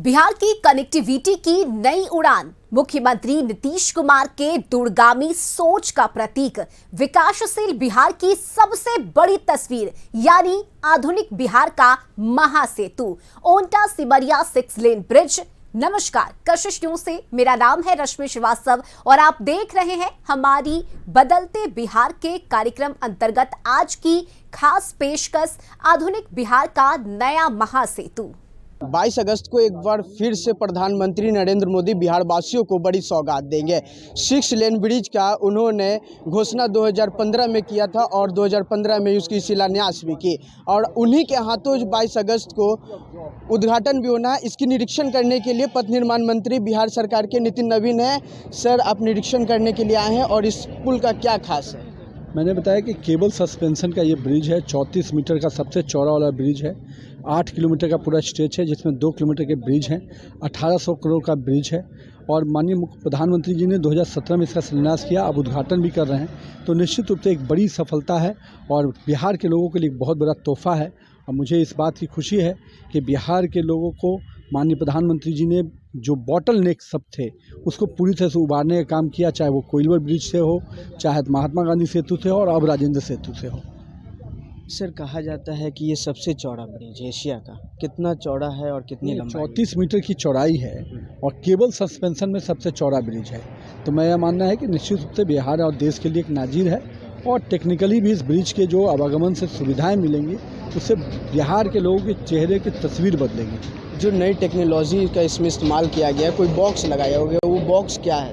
बिहार की कनेक्टिविटी की नई उड़ान, मुख्यमंत्री नीतीश कुमार के दूरगामी सोच का प्रतीक, विकासशील बिहार की सबसे बड़ी तस्वीर यानी आधुनिक बिहार का महासेतु ओंटा सिमरिया 6 लेन ब्रिज। नमस्कार, कशिश न्यूज से मेरा नाम है रश्मि श्रीवास्तव और आप देख रहे हैं हमारी बदलते बिहार के कार्यक्रम अंतर्गत आज की खास पेशकश, आधुनिक बिहार का नया महासेतु। 22 अगस्त को एक बार फिर से प्रधानमंत्री नरेंद्र मोदी बिहार वासियों को बड़ी सौगात देंगे। 6 लेन ब्रिज का उन्होंने घोषणा 2015 में किया था और 2015 में उसकी शिलान्यास भी की और उन्हीं के हाथों 22 अगस्त को उद्घाटन भी होना है। इसकी निरीक्षण करने के लिए पथ निर्माण मंत्री बिहार सरकार के नितिन नवीन है। सर, आप निरीक्षण करने के लिए आए हैं और इस पुल का क्या खास है? मैंने बताया कि केबल सस्पेंशन का ये ब्रिज है, 34 मीटर का सबसे चौड़ा वाला ब्रिज है। 8 किलोमीटर का पूरा स्ट्रेच है जिसमें 2 किलोमीटर के ब्रिज हैं। 1800 करोड़ का ब्रिज है और माननीय प्रधानमंत्री जी ने 2017 में इसका शिलान्यास किया, अब उद्घाटन भी कर रहे हैं। तो निश्चित रूप से एक बड़ी सफलता है और बिहार के लोगों के लिए एक बहुत बड़ा तोहफा है। और मुझे इस बात की खुशी है कि बिहार के लोगों को माननीय प्रधानमंत्री जी ने जो बॉटल नेक सब थे उसको पूरी तरह से उबारने का काम किया, चाहे वो कोइलवर ब्रिज से हो, चाहे महात्मा गांधी सेतु से हो और अब राजेंद्र सेतु से हो। सर, कहा जाता है कि ये सबसे चौड़ा ब्रिज एशिया का। कितना चौड़ा है और कितनी लंबाई? 34 मीटर की चौड़ाई है और केबल सस्पेंशन में सबसे चौड़ा ब्रिज है। तो मेरा मानना है कि निश्चित रूप से बिहार और देश के लिए एक नाजीर है और टेक्निकली भी इस ब्रिज के जो आवागमन से सुविधाएं मिलेंगी उससे बिहार के लोगों के चेहरे की तस्वीर बदलेगी। जो नई टेक्नोलॉजी का इसमें इस्तेमाल किया गया, कोई बॉक्स लगाया हो गया, वो बॉक्स क्या है?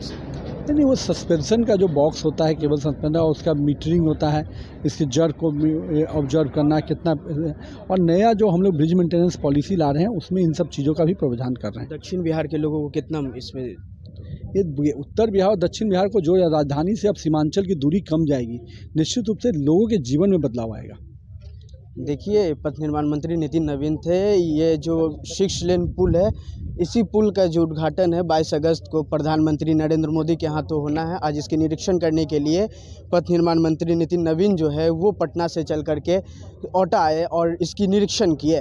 नहीं, वो सस्पेंशन का जो बॉक्स होता है, केबल सस्पेंशन, और उसका मीटरिंग होता है, इसके जड़ को ऑब्जर्व करना कितना, और नया जो हम लोग ब्रिज मेंटेनेंस पॉलिसी ला रहे हैं उसमें इन सब चीज़ों का भी प्रावधान कर रहे हैं। दक्षिण बिहार के लोगों को कितना इसमें, ये उत्तर बिहार और दक्षिण बिहार को जो राजधानी से अब सीमांचल की दूरी कम जाएगी, निश्चित रूप से लोगों के जीवन में बदलाव आएगा। देखिए, पथ निर्माण मंत्री नितिन नवीन थे। ये जो 6 लेन पुल है, इसी पुल का जो उद्घाटन है 22 अगस्त को प्रधानमंत्री नरेंद्र मोदी के हाथों होना है। आज इसके निरीक्षण करने के लिए पथ निर्माण मंत्री नितिन नवीन जो है वो पटना से चल करके ओटा आए और इसकी निरीक्षण किए।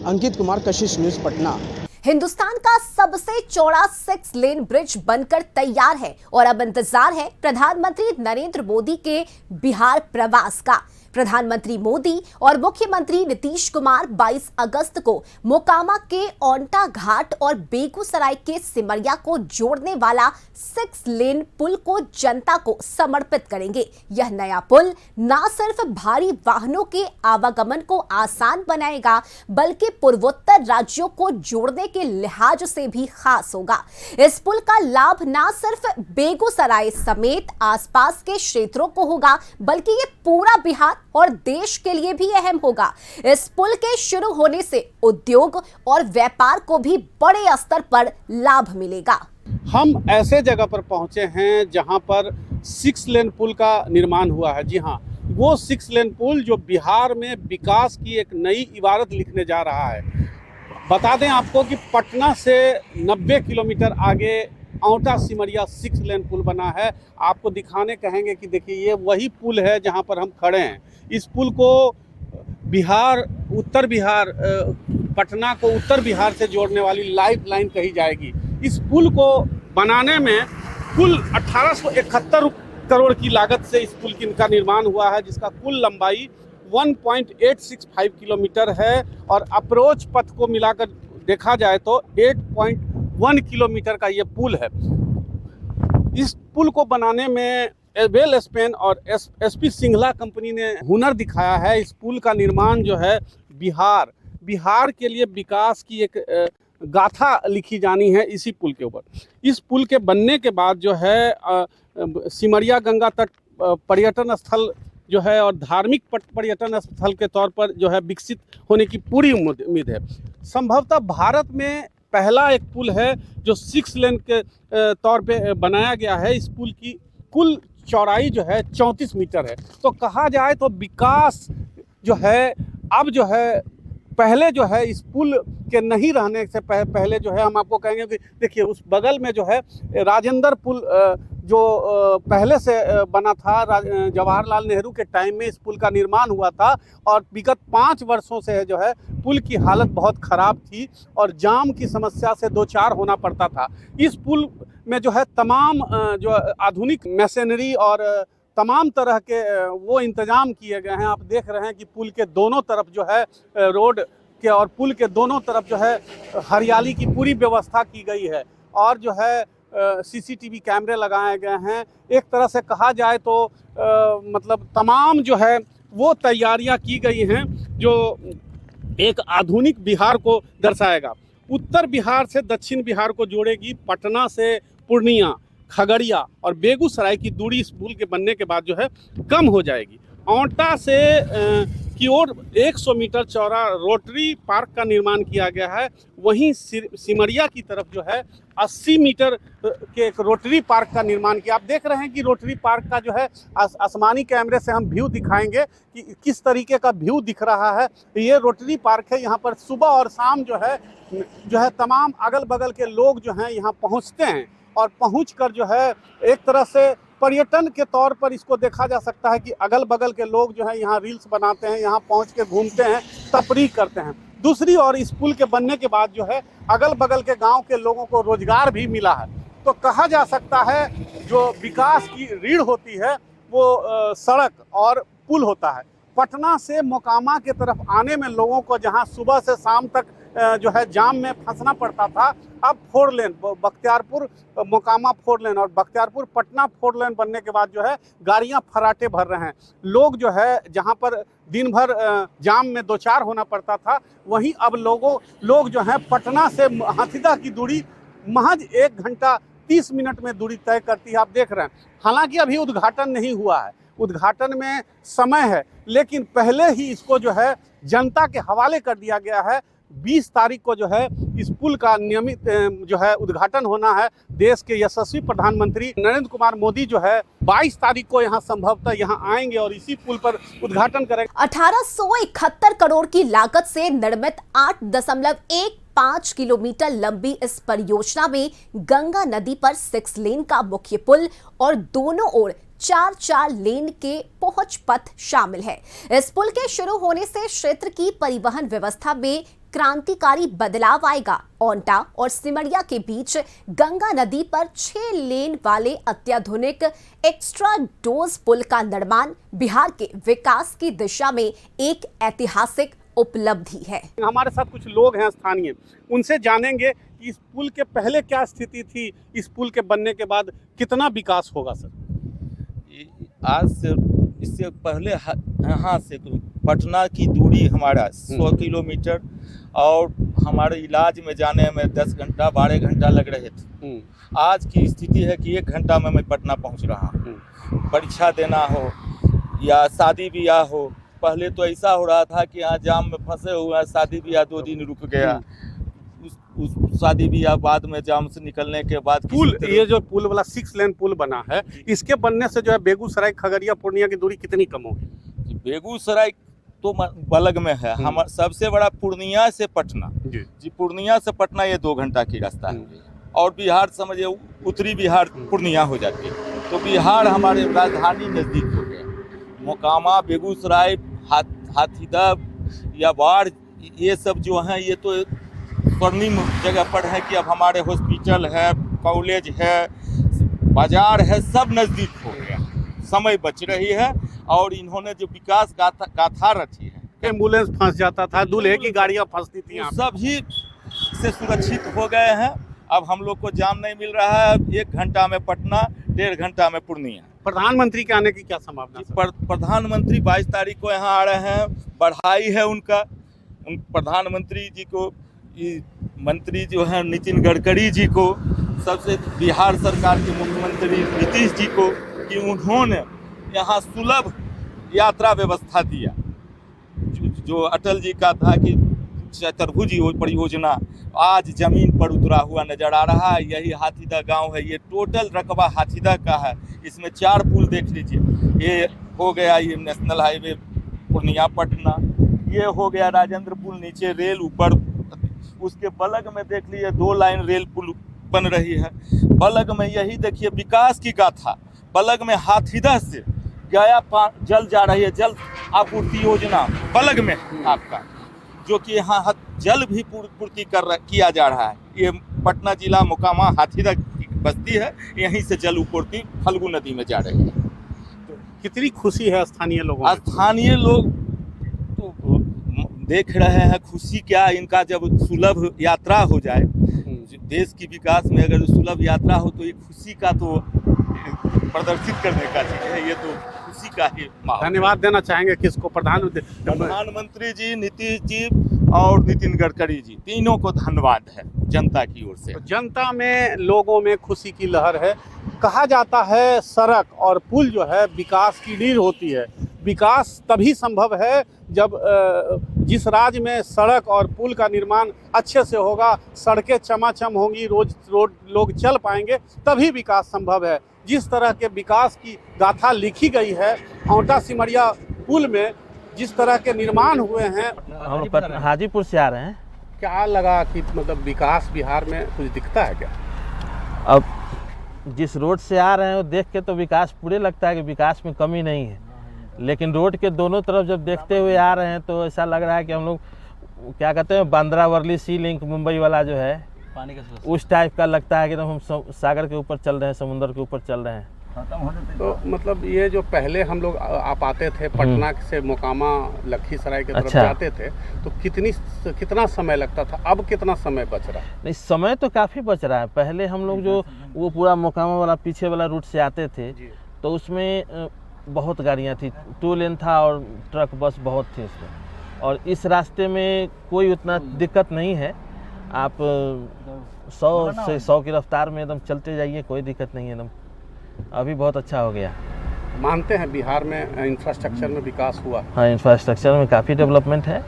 अंकित कुमार, कशिश न्यूज़, पटना। हिंदुस्तान का सबसे चौड़ा 6 लेन ब्रिज बनकर तैयार है और अब इंतजार है प्रधानमंत्री नरेंद्र मोदी के बिहार प्रवास का। प्रधानमंत्री मोदी और मुख्यमंत्री नीतीश कुमार 22 अगस्त को मोकामा के ओंटा घाट और बेगूसराय के सिमरिया को जोड़ने वाला 6 लेन पुल को जनता को समर्पित करेंगे। यह नया पुल न सिर्फ भारी वाहनों के आवागमन को आसान बनाएगा बल्कि पूर्वोत्तर राज्यों को जोड़ने के लिहाज से भी खास होगा। इस पुल का लाभ न सिर्फ बेगूसराय समेत आसपास के क्षेत्रों को होगा बल्कि ये पूरा बिहार और देश के लिए भी अहम होगा। इस पुल के शुरू होने से उद्योग और व्यापार को भी बड़े स्तर पर लाभ मिलेगा। हम ऐसे जगह पर पहुंचे हैं जहां पर 6 लेन पुल का निर्माण हुआ है। जी हाँ, वो 6 लेन पुल जो बिहार में विकास की एक नई इबारत लिखने जा रहा है। बता दें आपको कि पटना से 90 किलोमीटर आगे ओंटा सिमरिया 6 लेन पुल बना है। आपको दिखाने कहेंगे कि देखिए, ये वही पुल है जहां पर हम खड़े हैं। इस पुल को बिहार, उत्तर बिहार, पटना को उत्तर बिहार से जोड़ने वाली लाइफ लाइन कही जाएगी। इस पुल को बनाने में कुल 1871 करोड़ की लागत से इस पुल का निर्माण हुआ है, जिसका कुल लंबाई 1.865 किलोमीटर है और अप्रोच पथ को मिलाकर देखा जाए तो 8.1 किलोमीटर का ये पुल है। इस पुल को बनाने में वेल स्पेन और एसपी सिंघला कंपनी ने हुनर दिखाया है। इस पुल का निर्माण जो है बिहार के लिए विकास की एक गाथा लिखी जानी है इसी पुल के ऊपर। इस पुल के बनने के बाद जो है सिमरिया गंगा तट पर्यटन स्थल जो है और धार्मिक पर्यटन स्थल के तौर पर जो है विकसित होने की पूरी उम्मीद है। संभवतः भारत में पहला एक पुल है जो 6 लेन के तौर पे बनाया गया है। इस पुल की कुल चौड़ाई जो है 34 मीटर है। तो कहा जाए तो विकास जो है अब जो है, पहले जो है इस पुल के नहीं रहने से पहले जो है हम आपको कहेंगे कि देखिए उस बगल में जो है राजेंद्र पुल जो पहले से बना था, जवाहरलाल नेहरू के टाइम में इस पुल का निर्माण हुआ था और विगत 5 वर्षों से जो है पुल की हालत बहुत ख़राब थी और जाम की समस्या से दो चार होना पड़ता था। इस पुल में जो है तमाम जो आधुनिक मशीनरी और तमाम तरह के वो इंतजाम किए गए हैं। आप देख रहे हैं कि पुल के दोनों तरफ जो है रोड के और पुल के दोनों तरफ जो है हरियाली की पूरी व्यवस्था की गई है और जो है सीसीटीवी कैमरे लगाए गए हैं। एक तरह से कहा जाए तो मतलब तमाम जो है वो तैयारियां की गई हैं जो एक आधुनिक बिहार को दर्शाएगा। उत्तर बिहार से दक्षिण बिहार को जोड़ेगी। पटना से पूर्णिया, खगड़िया और बेगूसराय की दूरी इस पुल के बनने के बाद जो है कम हो जाएगी। औंटा से की ओर 100 मीटर चौड़ा रोटरी पार्क का निर्माण किया गया है। वहीं सिमरिया की तरफ जो है 80 मीटर के एक रोटरी पार्क का निर्माण किया। आप देख रहे हैं कि रोटरी पार्क का जो है आसमानी कैमरे से हम व्यू दिखाएंगे कि किस तरीके का व्यू दिख रहा है। ये रोटरी पार्क है। यहाँ पर सुबह और शाम जो है तमाम अगल बगल के लोग जो हैं यहाँ पहुँचते हैं और पहुँचकर जो है एक तरह से पर्यटन के तौर पर इसको देखा जा सकता है कि अगल बगल के लोग जो है यहाँ रील्स बनाते हैं, यहाँ पहुँच के घूमते हैं, तफरीह करते हैं। दूसरी ओर इस पुल के बनने के बाद जो है अगल बगल के गांव के लोगों को रोजगार भी मिला है। तो कहा जा सकता है जो विकास की रीढ़ होती है वो सड़क और पुल होता है। पटना से मोकामा की तरफ आने में लोगों को जहां सुबह से शाम तक जो है जाम में फंसना पड़ता था, अब 4 लेन बख्तियारपुर मोकामा 4 लेन और बख्तियारपुर पटना 4 लेन बनने के बाद जो है गाड़ियां फराटे भर रहे हैं। लोग जो है जहां पर दिन भर जाम में दो चार होना पड़ता था, वहीं अब लोग जो हैं पटना से हाथीदह की दूरी महज 1 घंटा 30 मिनट में दूरी तय करती है। आप देख रहे हैं। हालांकि अभी उद्घाटन नहीं हुआ है, उद्घाटन में समय है, लेकिन पहले ही इसको जो है जनता के हवाले कर दिया गया है। 20 तारीख को जो है इस पुल का नियमित जो है उद्घाटन होना है। देश के यशस्वी प्रधानमंत्री नरेंद्र कुमार मोदी जो है 22 तारीख को यहाँ संभवतः यहाँ आएंगे और इसी पुल पर उद्घाटन करेंगे। 1871 करोड़ की लागत से निर्मित 8.15 किलोमीटर लंबी इस परियोजना में गंगा नदी पर 6 लेन का मुख्य पुल और दोनों ओर 4 लेन के पहुंच पथ शामिल है। इस पुल के शुरू होने से क्षेत्र की परिवहन व्यवस्था में क्रांतिकारी बदलाव आएगा। औंटा और सिमरिया के बीच गंगा नदी पर 6 लेन वाले अत्याधुनिक एक्स्ट्रा डोज पुल का निर्माण बिहार के विकास की दिशा में एक ऐतिहासिक उपलब्धि है। हमारे साथ कुछ लोग हैं स्थानीय, उनसे जानेंगे कि इस पुल के पहले क्या स्थिति थी, इस पुल के बनने के बाद कितना विकास होगा। सर, आज से इससे पहले यहाँ से पटना की दूरी हमारा 100 किलोमीटर और हमारे इलाज में जाने में 10 घंटा 12 घंटा लग रहे थे। आज की स्थिति है कि 1 घंटा में मैं पटना पहुँच रहा हूँ। परीक्षा देना हो या शादी ब्याह हो, पहले तो ऐसा हो रहा था कि यहाँ जाम में फंसे हुए हैं, शादी ब्याह 2 दिन रुक गया, उस शादी ब्याह बाद में जाम से निकलने के बाद पुल, ये जो पुल वाला 6 लेन पुल बना है, इसके बनने से जो है बेगूसराय, खगड़िया, पूर्णिया की दूरी कितनी कम होगी। बेगूसराय तो बलग में है, हमारा सबसे बड़ा पूर्णिया से पटना जी, पूर्णिया से पटना ये 2 घंटा की रास्ता है और बिहार समझिए उत्तरी बिहार पूर्णिया हो जाती है। तो बिहार हमारे राजधानी नज़दीक हो गया। मोकामा, बेगूसराय, हाथीदह या बाढ़, ये सब जो हैं ये तो स्वर्णिम जगह पर है कि अब हमारे हॉस्पिटल है, कॉलेज है, बाजार है, सब नज़दीक हो गया, समय बच रही है। और इन्होंने जो विकास गाथा रची है, एम्बुलेंस फंस जाता था, दूल्हे की गाड़ियाँ फंसती थी, सब ही से सुरक्षित हो गए हैं। अब हम लोग को जाम नहीं मिल रहा है। 1 घंटा में पटना, 1.5 घंटा में पूर्णिया। प्रधानमंत्री के आने की क्या संभावना। प्रधानमंत्री 22 तारीख को यहाँ आ रहे हैं, बढ़ाई है उनका। प्रधानमंत्री जी को, मंत्री जो हैं नितिन गडकरी जी को, सबसे बिहार सरकार के मुख्यमंत्री नीतीश जी को, कि उन्होंने यहाँ सुलभ यात्रा व्यवस्था दिया। जो अटल जी का था कि चतुर्भुज परियोजना आज जमीन पर उतरा हुआ नजर आ रहा है। यही हाथीदह गांव है, ये टोटल रकबा हाथीदह का है। इसमें 4 पुल देख लीजिए, ये हो गया ये नेशनल हाईवे पूर्णिया पटना, ये हो गया राजेंद्र पुल, नीचे रेल, ऊपर उसके बलग में देख लीजिए 2 लाइन रेल पुल बन रही है। बलग में यही देखिए विकास की गाथा, बलग में हाथीदह से गया जल जा रही है, जल आपूर्ति योजना बलग में आपका, जो कि यहाँ जल भी पूर्ति किया जा रहा है। ये पटना जिला मोकामा हाथीदह की बस्ती है, यहीं से जल पूर्ति फल्गु नदी में जा रही है। कितनी खुशी है स्थानीय लोगों में? स्थानीय लोग तो देख रहे हैं खुशी क्या, इनका जब सुलभ यात्रा हो जाए, देश की विकास में अगर सुलभ यात्रा हो तो ये खुशी का तो प्रदर्शित करने का चीज है, ये तो खुशी का ही माहौल। धन्यवाद देना चाहेंगे किसको? प्रधानमंत्री जी, नीतीश जी और नितिन गडकरी जी, तीनों को धन्यवाद है जनता की ओर से। जनता में, लोगों में खुशी की लहर है। कहा जाता है सड़क और पुल जो है विकास की रीढ़ होती है। विकास तभी संभव है जब जिस राज्य में सड़क और पुल का निर्माण अच्छे से होगा, सड़कें चमाचम होंगी, रोज लोग चल पाएंगे, तभी विकास संभव है। जिस तरह के विकास की गाथा लिखी गई है औंटा सिमरिया पुल में, जिस तरह के निर्माण हुए हैं। हम हाजीपुर से आ रहे हैं। क्या लगा कि मतलब विकास बिहार में कुछ दिखता है क्या? अब जिस रोड से आ रहे हैं वो देख के तो विकास पूरे लगता है कि विकास में कमी नहीं है, लेकिन रोड के दोनों तरफ जब देखते हुए आ रहे हैं तो ऐसा लग रहा है कि हम लोग क्या कहते हैं, बांद्रा वर्ली सी लिंक मुंबई वाला जो है पानी का उस टाइप का लगता है कि हम सागर के ऊपर चल रहे हैं, समुद्र के ऊपर चल रहे हैं। तो मतलब ये जो पहले हम लोग आप आते थे पटना से मोकामा लखीसराय की तरफ जाते थे, तो कितना समय लगता था, अब कितना समय बच रहा है? नहीं, समय तो काफ़ी बच रहा है। पहले हम लोग जो वो पूरा मोकामा वाला पीछे वाला रूट से आते थे तो उसमें बहुत गाड़ियाँ थी, 2 लेन था और ट्रक बस बहुत थी उसमें, और इस रास्ते में कोई उतना दिक्कत नहीं है। आप 100 से 100 की रफ्तार में एकदम चलते जाइए, कोई दिक्कत नहीं है एकदम। अभी बहुत अच्छा हो गया। मानते हैं बिहार में इंफ्रास्ट्रक्चर में विकास हुआ? हाँ, इंफ्रास्ट्रक्चर में काफ़ी डेवलपमेंट है।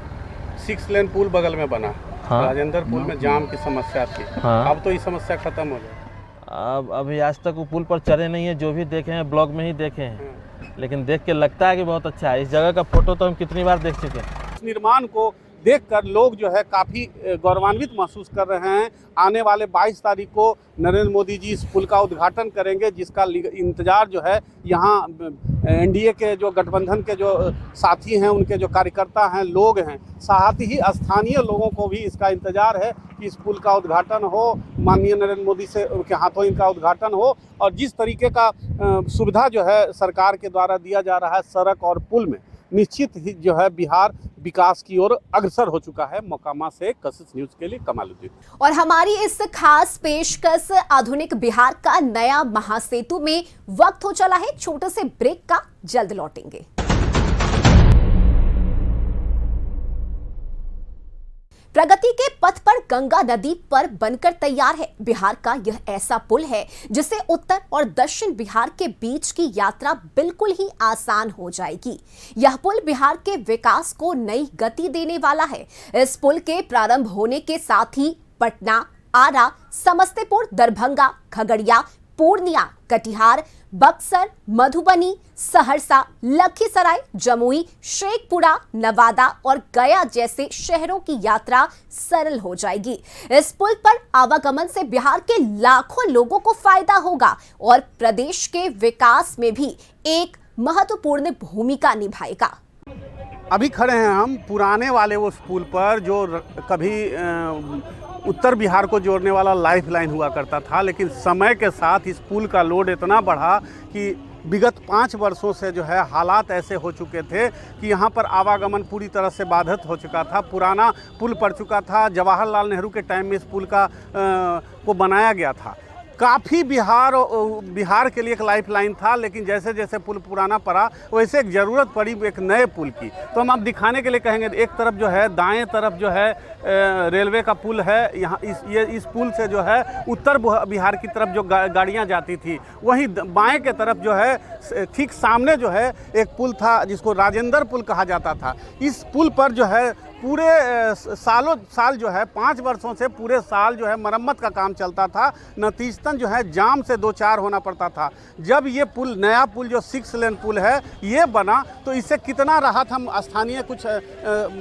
6 लेन पुल बगल में बना। हाँ। राजेंद्र पुल में जाम की समस्या थी। हाँ। अब तो ये समस्या खत्म हो गई। अब अभी आज तक वो पुल पर चढ़े नहीं है, जो भी देखे हैं ब्लॉग में ही देखे हैं, लेकिन देख के लगता है कि बहुत अच्छा है। इस जगह का फोटो तो हम कितनी बार देख चुके हैं। इस निर्माण को देखकर लोग जो है काफ़ी गौरवान्वित महसूस कर रहे हैं। आने वाले 22 तारीख को नरेंद्र मोदी जी इस पुल का उद्घाटन करेंगे, जिसका इंतजार जो है यहाँ एनडीए के जो गठबंधन के जो साथी हैं, उनके जो कार्यकर्ता हैं, लोग हैं, साथ ही स्थानीय लोगों को भी इसका इंतजार है कि इस पुल का उद्घाटन हो, माननीय नरेंद्र मोदी से उनके हाथों इनका उद्घाटन हो। और जिस तरीके का सुविधा जो है सरकार के द्वारा दिया जा रहा है सड़क और पुल में, निश्चित ही जो है बिहार विकास की ओर अग्रसर हो चुका है। मोकामा से कशिश न्यूज के लिए कमालुद्दीन। और हमारी इस खास पेशकश आधुनिक बिहार का नया महासेतु में वक्त हो चला है छोटे से ब्रेक का, जल्द लौटेंगे। प्रगति के पथ पर गंगा नदी पर बनकर तैयार है बिहार का यह ऐसा पुल है जिससे उत्तर और दक्षिण बिहार के बीच की यात्रा बिल्कुल ही आसान हो जाएगी। यह पुल बिहार के विकास को नई गति देने वाला है। इस पुल के प्रारंभ होने के साथ ही पटना, आरा, समस्तीपुर, दरभंगा, खगड़िया, पूर्णिया, कटिहार, बक्सर, मधुबनी, सहरसा, लखीसराय, जमुई, शेखपुरा, नवादा और गया जैसे शहरों की यात्रा सरल हो जाएगी। इस पुल पर आवागमन से बिहार के लाखों लोगों को फायदा होगा और प्रदेश के विकास में भी एक महत्वपूर्ण भूमिका निभाएगा। अभी खड़े हैं हम पुराने वाले उस पुल पर जो कभी उत्तर बिहार को जोड़ने वाला लाइफ लाइन हुआ करता था, लेकिन समय के साथ इस पुल का लोड इतना बढ़ा कि विगत 5 वर्षों से जो है हालात ऐसे हो चुके थे कि यहाँ पर आवागमन पूरी तरह से बाधित हो चुका था। पुराना पुल पड़ चुका था। जवाहरलाल नेहरू के टाइम में इस पुल का को बनाया गया था। काफ़ी बिहार के लिए एक लाइफ लाइन था, लेकिन जैसे जैसे पुल पुराना पड़ा वैसे एक ज़रूरत पड़ी एक नए पुल की। तो हम आप दिखाने के लिए कहेंगे, एक तरफ जो है दाएं तरफ जो है रेलवे का पुल है। यहाँ इस पुल से जो है उत्तर बिहार की तरफ जो गाड़ियाँ जाती थी, वहीं बाएं के तरफ जो है ठीक सामने जो है एक पुल था जिसको राजेंद्र पुल कहा जाता था। इस पुल पर जो है पूरे सालों साल जो है 5 वर्षों से पूरे साल जो है मरम्मत का काम चलता था, नतीजतन जो है जाम से दो चार होना पड़ता था। जब ये पुल, नया पुल जो 6 लेन पुल है ये बना तो इससे कितना राहत, हम स्थानीय कुछ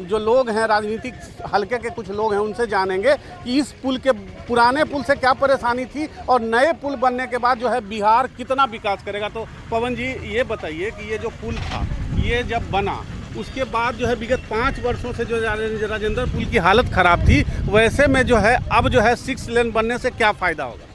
जो लोग हैं, राजनीतिक हलके के कुछ लोग हैं, उनसे जानेंगे कि इस पुल के, पुराने पुल से क्या परेशानी थी और नए पुल बनने के बाद जो है बिहार कितना विकास करेगा। तो पवन जी ये बताइए कि ये जो पुल था ये जब बना उसके बाद जो है विगत 5 वर्षों से जो राजेंद्र पुल की हालत ख़राब थी, वैसे में जो है अब जो है 6 लेन बनने से क्या फ़ायदा होगा?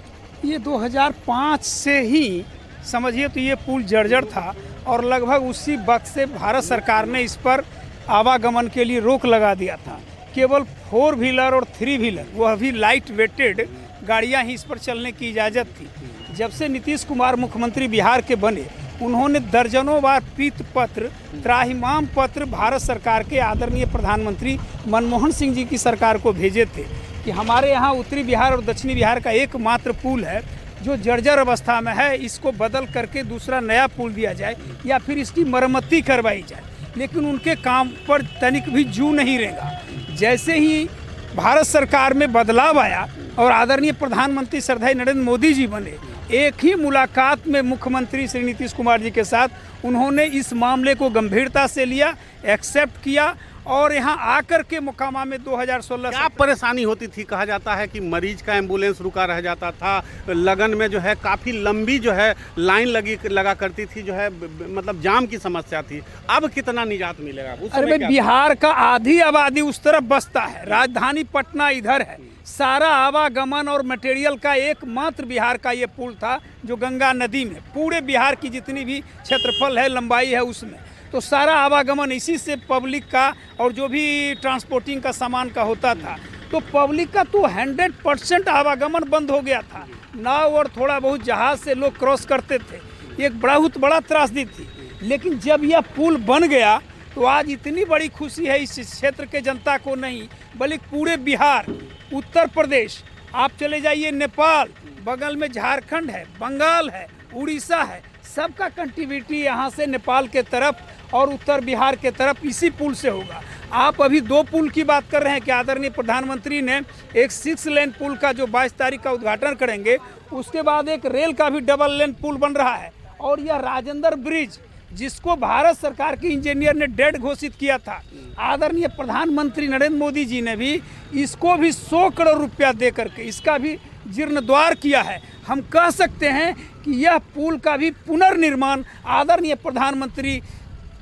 ये 2005 से ही समझिए तो ये पुल जर्जर था और लगभग उसी वक्त से भारत सरकार ने इस पर आवागमन के लिए रोक लगा दिया था। केवल 4 व्हीलर और 3 व्हीलर, वह भी लाइट वेटेड गाड़ियां ही इस पर चलने की इजाज़त थी। जब से नीतीश कुमार मुख्यमंत्री बिहार के बने, उन्होंने दर्जनों बार पीत पत्र, त्राहिमाम पत्र भारत सरकार के आदरणीय प्रधानमंत्री मनमोहन सिंह जी की सरकार को भेजे थे कि हमारे यहाँ उत्तरी बिहार और दक्षिणी बिहार का एकमात्र पुल है जो जर्जर अवस्था में है, इसको बदल करके दूसरा नया पुल दिया जाए या फिर इसकी मरम्मती करवाई जाए। लेकिन उनके काम पर तनिक भी जू नहीं रहेगा। जैसे ही भारत सरकार में बदलाव आया और आदरणीय प्रधानमंत्री श्रद्धेय नरेंद्र मोदी जी बने, एक ही मुलाकात में मुख्यमंत्री श्री नीतीश कुमार जी के साथ उन्होंने इस मामले को गंभीरता से लिया, एक्सेप्ट किया और यहाँ आकर के मोकामा में 2016 क्या परेशानी होती थी? कहा जाता है कि मरीज का एम्बुलेंस रुका रह जाता था, लगन में जो है काफ़ी लंबी जो है लाइन लगा करती थी, जो है मतलब जाम की समस्या थी। अब कितना निजात मिलेगा? अरे भाई, बिहार का आधी आबादी उस तरफ बसता है, राजधानी पटना इधर है, सारा आवागमन और मटेरियल का एकमात्र बिहार का ये पुल था जो गंगा नदी में, पूरे बिहार की जितनी भी क्षेत्रफल है, लंबाई है, उसमें तो सारा आवागमन इसी से पब्लिक का और जो भी ट्रांसपोर्टिंग का सामान का होता था। तो पब्लिक का तो 100% आवागमन बंद हो गया था। नाव और थोड़ा बहुत जहाज़ से लोग क्रॉस करते थे, एक बहुत बड़ा त्रासदी थी। लेकिन जब यह पुल बन गया तो आज इतनी बड़ी खुशी है इस क्षेत्र के जनता को नहीं, बल्कि पूरे बिहार, उत्तर प्रदेश, आप चले जाइए नेपाल, बगल में झारखंड है, बंगाल है, उड़ीसा है, सबका कनेक्टिविटी यहाँ से नेपाल के तरफ और उत्तर बिहार के तरफ इसी पुल से होगा। आप अभी 2 पुल की बात कर रहे हैं कि आदरणीय प्रधानमंत्री ने एक 6 लेन पुल का जो 22 तारीख का उद्घाटन करेंगे, उसके बाद एक रेल का भी डबल लेन पुल बन रहा है। और यह राजेंद्र ब्रिज जिसको भारत सरकार के इंजीनियर ने डेड घोषित किया था, आदरणीय प्रधानमंत्री नरेंद्र मोदी जी ने भी इसको भी 100 करोड़ रुपया दे करके इसका भी जीर्णोद्धार किया है। हम कह सकते हैं कि यह पुल का भी पुनर्निर्माण आदरणीय प्रधानमंत्री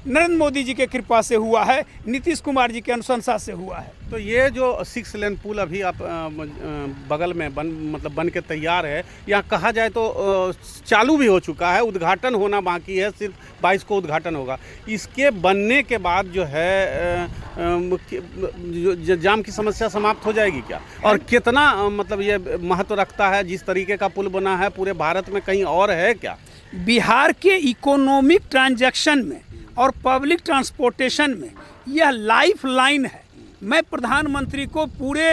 नरेंद्र मोदी जी के कृपा से हुआ है, नीतीश कुमार जी के अनुशंसा से हुआ है। तो ये जो 6 लेन पुल अभी आप बगल में बन के तैयार है, यहाँ कहा जाए तो चालू भी हो चुका है, उद्घाटन होना बाकी है, सिर्फ 22 को उद्घाटन होगा। इसके बनने के बाद जो है जाम की समस्या समाप्त हो जाएगी क्या? और कितना मतलब ये महत्व रखता है? जिस तरीके का पुल बना है पूरे भारत में कहीं और है क्या? बिहार के इकोनॉमिक ट्रांजैक्शन में और पब्लिक ट्रांसपोर्टेशन में यह लाइफ लाइन है। मैं प्रधानमंत्री को पूरे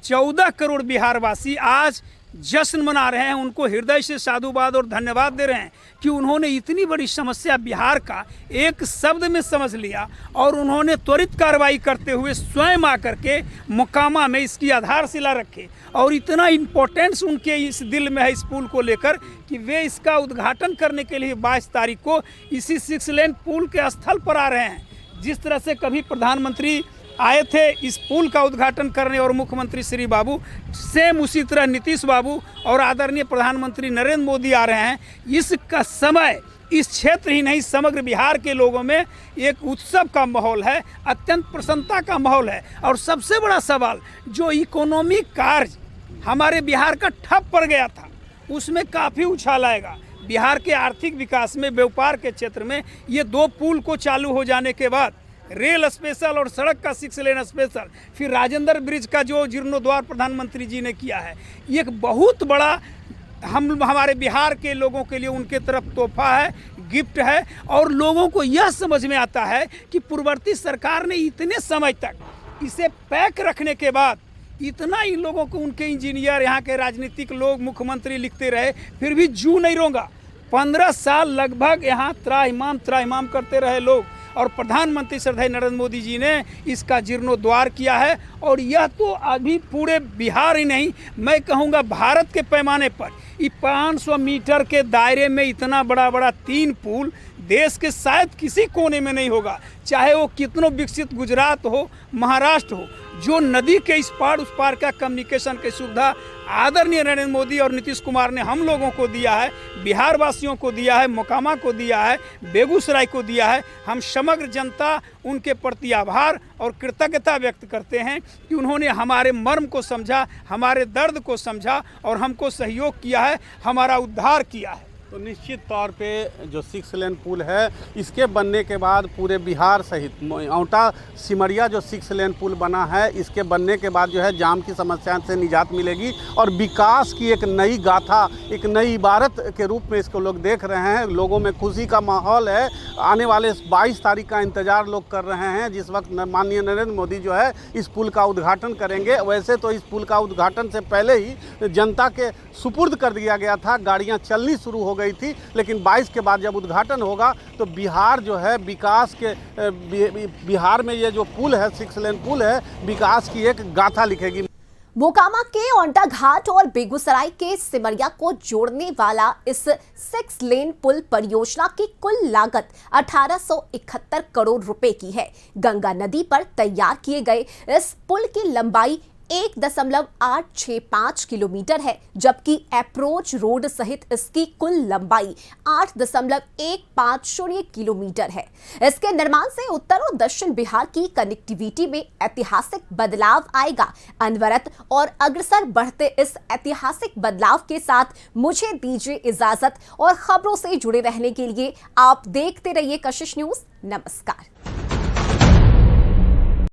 14 करोड़ बिहारवासी आज जश्न मना रहे हैं, उनको हृदय से साधुवाद और धन्यवाद दे रहे हैं कि उन्होंने इतनी बड़ी समस्या बिहार का एक शब्द में समझ लिया और उन्होंने त्वरित कार्रवाई करते हुए स्वयं आकर के मोकामा में इसकी आधारशिला रखे। और इतना इम्पोर्टेंस उनके इस दिल में है इस पुल को लेकर कि वे इसका उद्घाटन करने के लिए 22 तारीख को इसी 6 लेन पुल के स्थल पर आ रहे हैं। जिस तरह से कभी प्रधानमंत्री आए थे इस पुल का उद्घाटन करने और मुख्यमंत्री श्री बाबू, सेम उसी तरह नीतीश बाबू और आदरणीय प्रधानमंत्री नरेंद्र मोदी आ रहे हैं। इसका समय इस क्षेत्र ही नहीं समग्र बिहार के लोगों में एक उत्सव का माहौल है, अत्यंत प्रसन्नता का माहौल है। और सबसे बड़ा सवाल, जो इकोनॉमिक कार्य हमारे बिहार का ठप पड़ गया था, उसमें काफ़ी उछाल आएगा। बिहार के आर्थिक विकास में, व्यापार के क्षेत्र में ये 2 पुल को चालू हो जाने के बाद रेल स्पेशल और सड़क का 6 लेन स्पेशल, फिर राजेंद्र ब्रिज का जो जीर्णोद्धार प्रधानमंत्री जी ने किया है, ये एक बहुत बड़ा हमारे बिहार के लोगों के लिए उनके तरफ तोहफा है, गिफ्ट है। और लोगों को यह समझ में आता है कि पूर्ववर्ती सरकार ने इतने समय तक इसे पैक रखने के बाद इतना इन लोगों को, उनके इंजीनियर, यहाँ के राजनीतिक लोग, मुख्यमंत्री लिखते रहे, फिर भी जू नहीं रोंगा। 15 साल लगभग यहाँ त्राहिमाम करते रहे लोग और प्रधानमंत्री श्रद्धेय नरेंद्र मोदी जी ने इसका जीर्णोद्धार किया है। और यह तो अभी पूरे बिहार ही नहीं, मैं कहूँगा भारत के पैमाने पर ये 500 मीटर के दायरे में इतना बड़ा बड़ा 3 पुल देश के शायद किसी कोने में नहीं होगा, चाहे वो कितनों विकसित गुजरात हो, महाराष्ट्र हो। जो नदी के इस पार उस पार का कम्युनिकेशन की सुविधा आदरणीय नरेंद्र मोदी और नीतीश कुमार ने हम लोगों को दिया है, बिहार वासियों को दिया है, मोकामा को दिया है, बेगूसराय को दिया है। हम समग्र जनता उनके प्रति आभार और कृतज्ञता व्यक्त करते हैं कि उन्होंने हमारे मर्म को समझा, हमारे दर्द को समझा और हमको सहयोग किया है, हमारा उद्धार किया है। तो निश्चित तौर पे जो 6 लेन पुल है इसके बनने के बाद पूरे बिहार सहित औंटा सिमरिया जो 6 लेन पुल बना है, इसके बनने के बाद जो है जाम की समस्या से निजात मिलेगी और विकास की एक नई गाथा, एक नई इबारत के रूप में इसको लोग देख रहे हैं। लोगों में खुशी का माहौल है। आने वाले 22 तारीख का इंतज़ार लोग कर रहे हैं, जिस वक्त माननीय नरेंद्र मोदी जो है इस पुल का उद्घाटन करेंगे। वैसे तो इस पुल का उद्घाटन से पहले ही जनता के सुपुर्द कर दिया गया था, गाड़ियाँ चलनी शुरू हो गई थी, लेकिन 22 के बाद जब उद्घाटन होगा तो बिहार जो है विकास के बिहार में ये जो पुल है 6 लेन पुल है, विकास की एक गाथा लिखेगी। मोकामा के औंटा घाट और बेगूसराय के सिमरिया को जोड़ने वाला इस 6 लेन पुल परियोजना की कुल लागत 1871 करोड़ रुपए की है। गंगा नदी पर तैयार किए गए इस पुल की लंबाई 1.865 किलोमीटर है, जबकि अप्रोच रोड सहित इसकी कुल लंबाई 8.150 किलोमीटर है। इसके निर्माण से उत्तर और दक्षिण बिहार की कनेक्टिविटी में ऐतिहासिक बदलाव आएगा। अनवरत और अग्रसर बढ़ते इस ऐतिहासिक बदलाव के साथ मुझे दीजिए इजाजत और खबरों से जुड़े रहने के लिए आप देखते रहिए कशिश न्यूज। नमस्कार।